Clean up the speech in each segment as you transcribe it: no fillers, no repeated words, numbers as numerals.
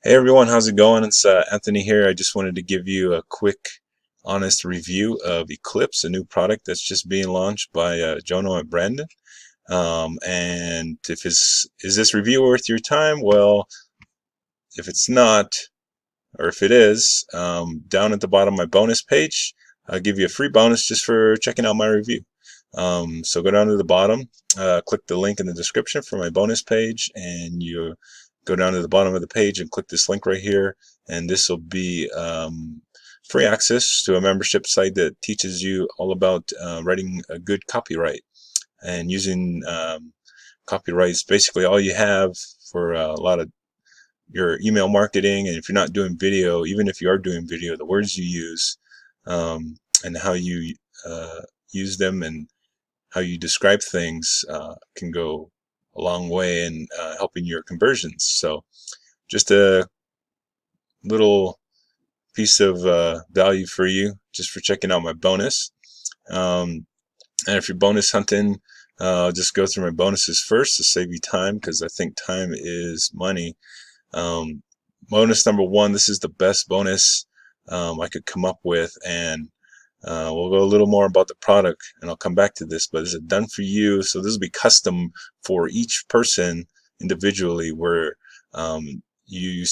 Hey everyone, how's it going? It's Anthony here. I just wanted to give you a quick, honest review of Eclipse, a new product that's just being launched by Jono and Brandon. And if is this review worth your time? Well, if it's not, or if it is, down at the bottom of my bonus page, I'll give you a free bonus just for checking out my review. So go down to the bottom, click the link in the description for my bonus page, and you go down to the bottom of the page and click this link right here, and this will be free access to a membership site that teaches you all about writing a good copyright and using copyrights. Basically, all you have for a lot of your email marketing, and if you're not doing video, even if you are doing video, the words you use and how you use them and how you describe things can go a long way in helping your conversions. So just a little piece of value for you just for checking out my bonus. And if you're bonus hunting, just go through my bonuses first to save you time, because I think time is money. Bonus number one, this is the best bonus I could come up with, and we'll go a little more about the product, and I'll come back to this, but is it done for you? So this will be custom for each person individually, where you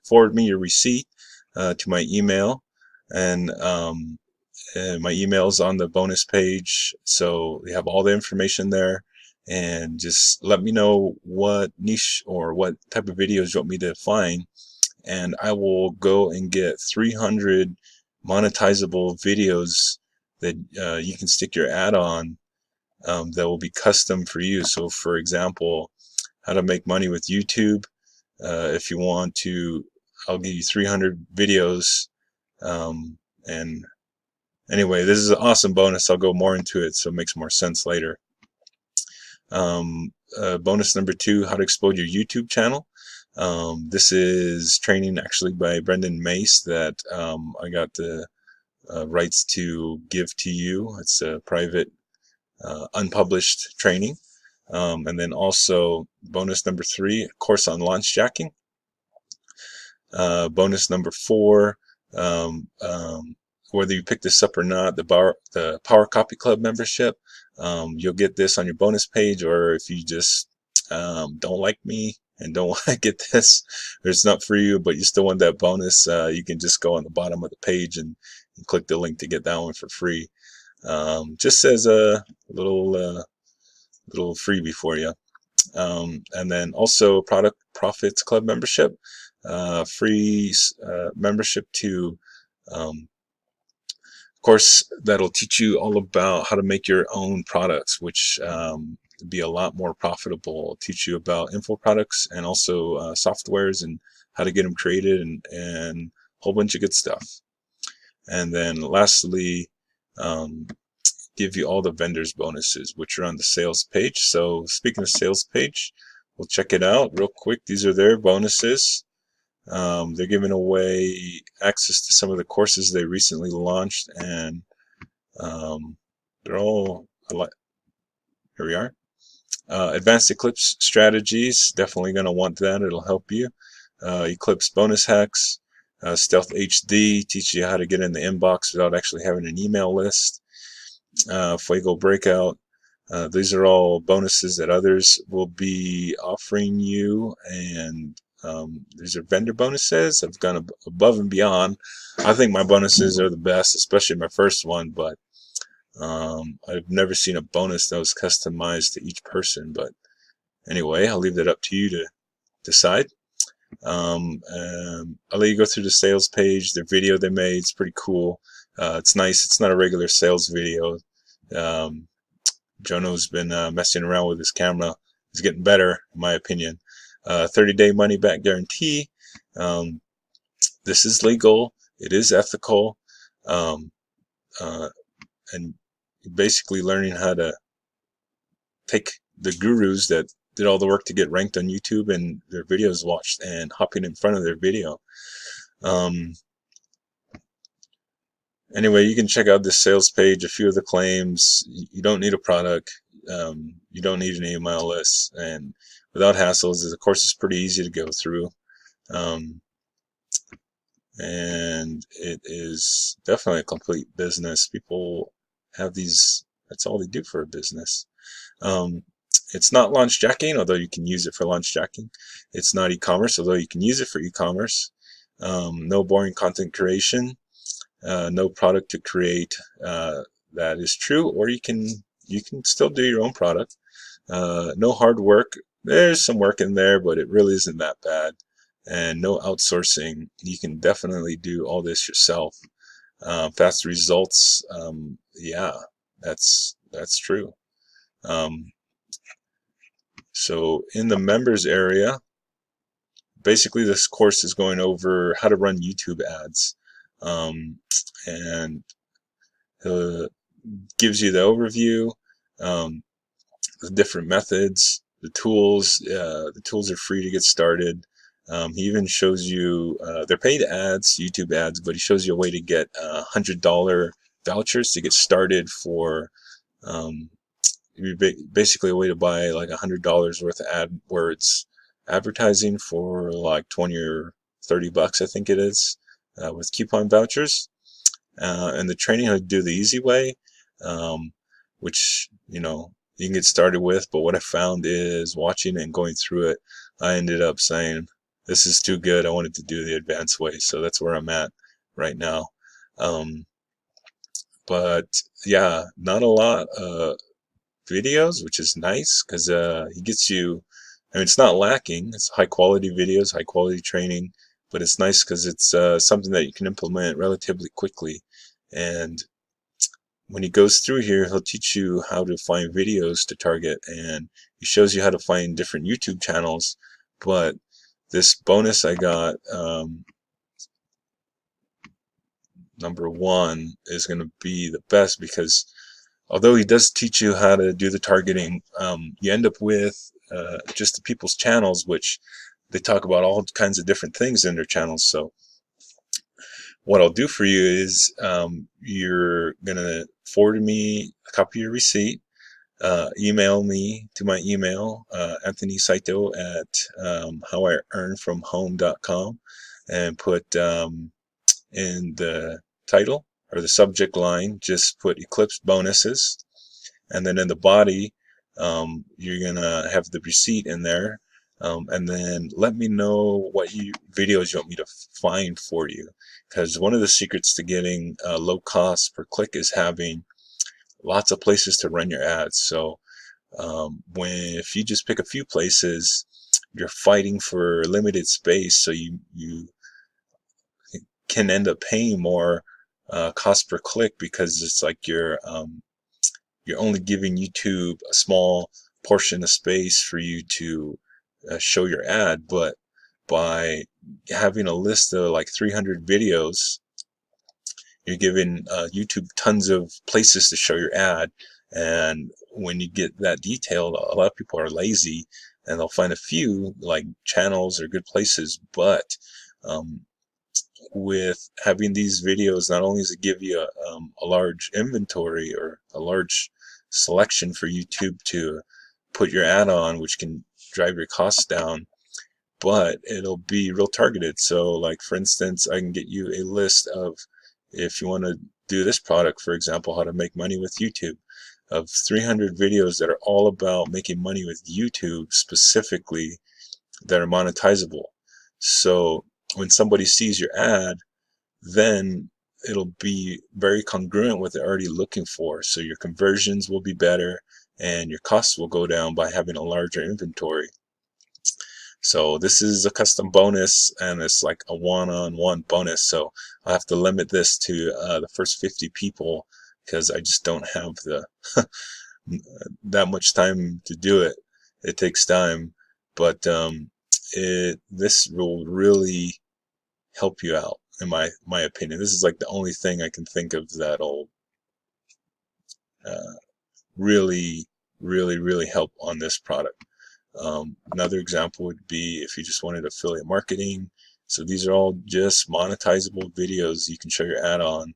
forward me your receipt to my email, and my email is on the bonus page, so you have all the information there. And just let me know what niche or what type of videos you want me to find, and I will go and get 300 monetizable videos that you can stick your ad on, that will be custom for you. So for example, how to make money with YouTube. If you want to, I'll give you 300 videos. And anyway, this is an awesome bonus. I'll go more into it so it makes more sense later. Bonus number two, how to explode your YouTube channel. This is training actually by Brendan Mace that I got the rights to give to you. It's a private, unpublished training. And then also bonus number three, a course on launch jacking. Bonus number four, whether you pick this up or not, the Power Copy Club membership. You'll get this on your bonus page, or if you just don't like me and don't want to get this, or it's not for you, but you still want that bonus, you can just go on the bottom of the page and click the link to get that one for free. Just as a little freebie for you. And then also Product Profits Club membership, free membership to course that'll teach you all about how to make your own products, which be a lot more profitable. It'll teach you about info products and also softwares and how to get them created, and a whole bunch of good stuff. And then lastly, give you all the vendors bonuses, which are on the sales page. So speaking of sales page, we'll check it out real quick. These are their bonuses. They're giving away access to some of the courses they recently launched, and they're all here we are. Advanced Eclipse strategies, definitely going to want that. It'll help you. Eclipse bonus hacks. Stealth HD, teach you how to get in the inbox without actually having an email list. Fuego breakout. These are all bonuses that others will be offering you, and these are vendor bonuses. I've gone above and beyond. I think my bonuses are the best, especially my first one, but I've never seen a bonus that was customized to each person. But anyway, I'll leave that up to you to decide. I'll let you go through the sales page, the video they made. It's pretty cool. It's nice. It's not a regular sales video. Jono's been messing around with his camera. He's getting better, in my opinion. 30-day money-back guarantee. This is legal. It is ethical. And basically learning how to take the gurus that did all the work to get ranked on YouTube and their videos watched and hopping in front of their video. Anyway, you can check out this sales page, a few of the claims. You don't need a product. You don't need an email list. And without hassles, the course is pretty easy to go through. Um, and it is definitely a complete business. People have these, that's all they do for a business. Um, it's not launch jacking, although you can use it for launch jacking. It's not e-commerce, although you can use it for e-commerce. No boring content creation, no product to create that is true, or you can still do your own product. No hard work. There's some work in there, but it really isn't that bad. And no outsourcing. You can definitely do all this yourself. Fast results. Yeah, that's true. Um, so in the members area, basically this course is going over how to run YouTube ads, and uh, gives you the overview, um, the different methods, the tools. The tools are free to get started. He even shows you, they're paid ads, YouTube ads, but he shows you a way to get $100 vouchers to get started for, um, basically a way to buy like $100 worth of AdWords advertising for like 20 or 30 bucks, I think it is, with coupon vouchers. And the training how to do the easy way, um, which, you know, you can get started with. But what I found is watching and going through it, I ended up saying, this is too good. I wanted to do the advanced way. So that's where I'm at right now. Um, but yeah, not a lot of videos, which is nice because he gets you, I mean, it's not lacking. It's high quality videos, high quality training, but it's nice because it's something that you can implement relatively quickly. And when he goes through here, he'll teach you how to find videos to target, and he shows you how to find different YouTube channels. But this bonus I got, number one, is going to be the best because although he does teach you how to do the targeting, you end up with just the people's channels, which they talk about all kinds of different things in their channels. So what I'll do for you is you're going to forward me a copy of your receipt, email me to my email, Anthony Saito at howirearnfromhome.com, and put in the title or the subject line, just put Eclipse bonuses. And then in the body, you're gonna have the receipt in there, and then let me know what videos you want me to find for you. Because one of the secrets to getting low cost per click is having lots of places to run your ads. So if you just pick a few places, you're fighting for limited space, so you can end up paying more cost per click because it's like you're only giving YouTube a small portion of space for you to show your ad. But by having a list of like 300 videos, you're giving YouTube tons of places to show your ad. And when you get that detailed, a lot of people are lazy and they'll find a few like channels or good places. But um, with having these videos, not only does it give you a large inventory or a large selection for YouTube to put your ad on, which can drive your costs down, but it'll be real targeted. So like, for instance, I can get you a list of, if you want to do this product, for example, how to make money with YouTube, of 300 videos that are all about making money with YouTube specifically, that are monetizable. So when somebody sees your ad, then it'll be very congruent with what they're already looking for. So your conversions will be better and your costs will go down by having a larger inventory. So this is a custom bonus and it's like a one-on-one bonus. So I have to limit this to the first 50 people because I just don't have the that much time to do it. It takes time, but this will really help you out, in my opinion. This is like the only thing I can think of that'll uh, really, really help on this product. Another example would be if you just wanted affiliate marketing. So these are all just monetizable videos you can show your ad on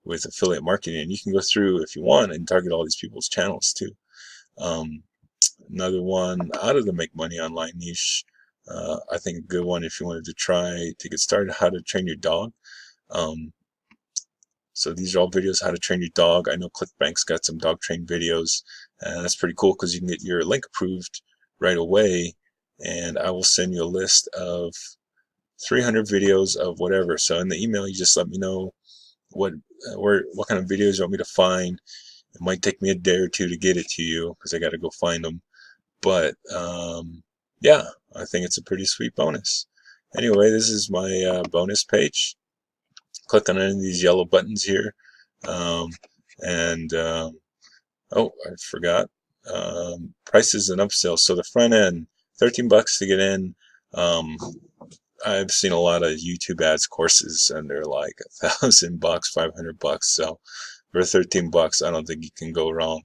with affiliate marketing, and you can go through if you want and target all these people's channels too. Another one out of the make money online niche, I think a good one if you wanted to try to get started, how to train your dog. Um, so these are all videos how to train your dog. I know ClickBank's got some dog train videos, and that's pretty cool because you can get your link approved right away. And I will send you a list of 300 videos of whatever. So in the email, you just let me know what what kind of videos you want me to find. It might take me a day or two to get it to you because I got to go find them. But yeah, I think it's a pretty sweet bonus. Anyway, this is my bonus page. Click on any of these yellow buttons here. Um, and oh, I forgot. Prices and upsells. So the front end, 13 bucks to get in. Um, I've seen a lot of YouTube ads courses, and they're like $1,000, $500. So for 13 bucks, I don't think you can go wrong.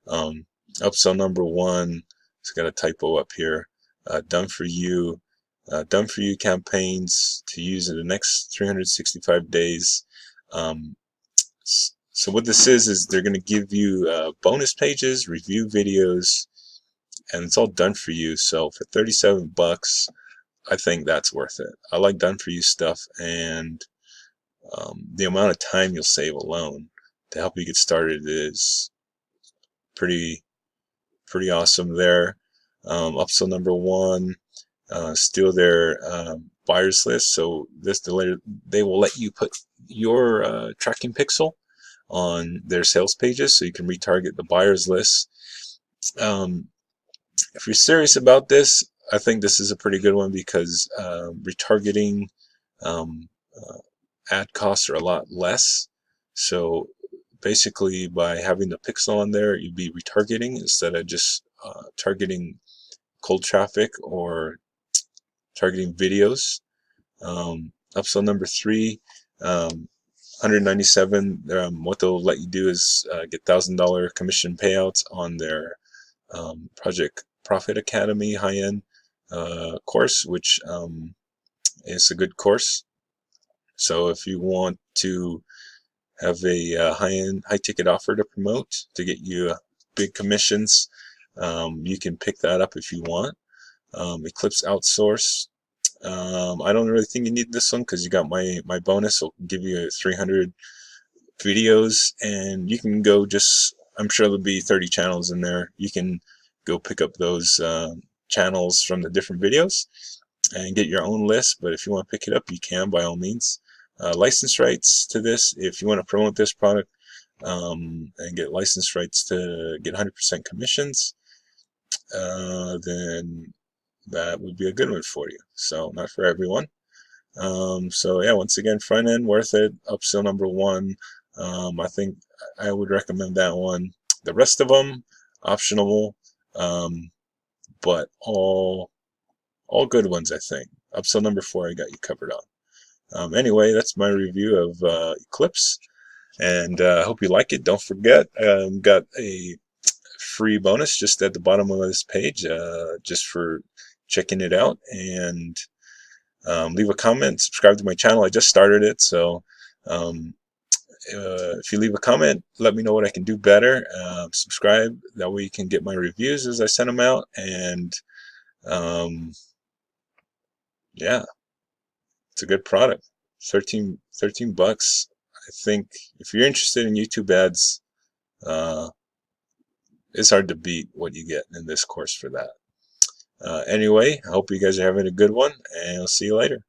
Upsell number one, it's got a typo up here. Done for you campaigns to use in the next 365 days. So what this is they're going to give you bonus pages, review videos, and it's all done for you. So for 37 bucks, I think that's worth it. I like done for you stuff, and the amount of time you'll save alone to help you get started is pretty awesome there. Upsell number one, still their buyers list. So they will let you put your tracking pixel on their sales pages so you can retarget the buyers list. If you're serious about this, I think this is a pretty good one because retargeting ad costs are a lot less. So basically, by having the pixel on there, you'd be retargeting instead of just targeting cold traffic or targeting videos. Upsell number three, 197. What they'll let you do is get $1,000 commission payouts on their Project Profit Academy high-end course, which is a good course. So if you want to have a high-end, high-ticket offer to promote to get you big commissions, you can pick that up if you want. Eclipse Outsource. I don't really think you need this one because you got my bonus. Will give you 300 videos, and you can go just. I'm sure there'll be 30 channels in there. You can go pick up those channels from the different videos and get your own list. But if you want to pick it up, you can by all means. License rights to this if you want to promote this product and get license rights to get 100% commissions. Then that would be a good one for you. So not for everyone. So yeah, once again, front end worth it. Upsell number one. I think I would recommend that one. The rest of them optional, but all good ones. I think upsell number four I got you covered on. Anyway, that's my review of Eclipse, and I hope you like it. Don't forget, got a free bonus just at the bottom of this page, just for checking it out. And leave a comment, subscribe to my channel. I just started it, so if you leave a comment, let me know what I can do better. Subscribe, that way you can get my reviews as I send them out. And yeah, it's a good product. 13 bucks. I think if you're interested in YouTube ads, it's hard to beat what you get in this course for that. Anyway, I hope you guys are having a good one, and I'll see you later.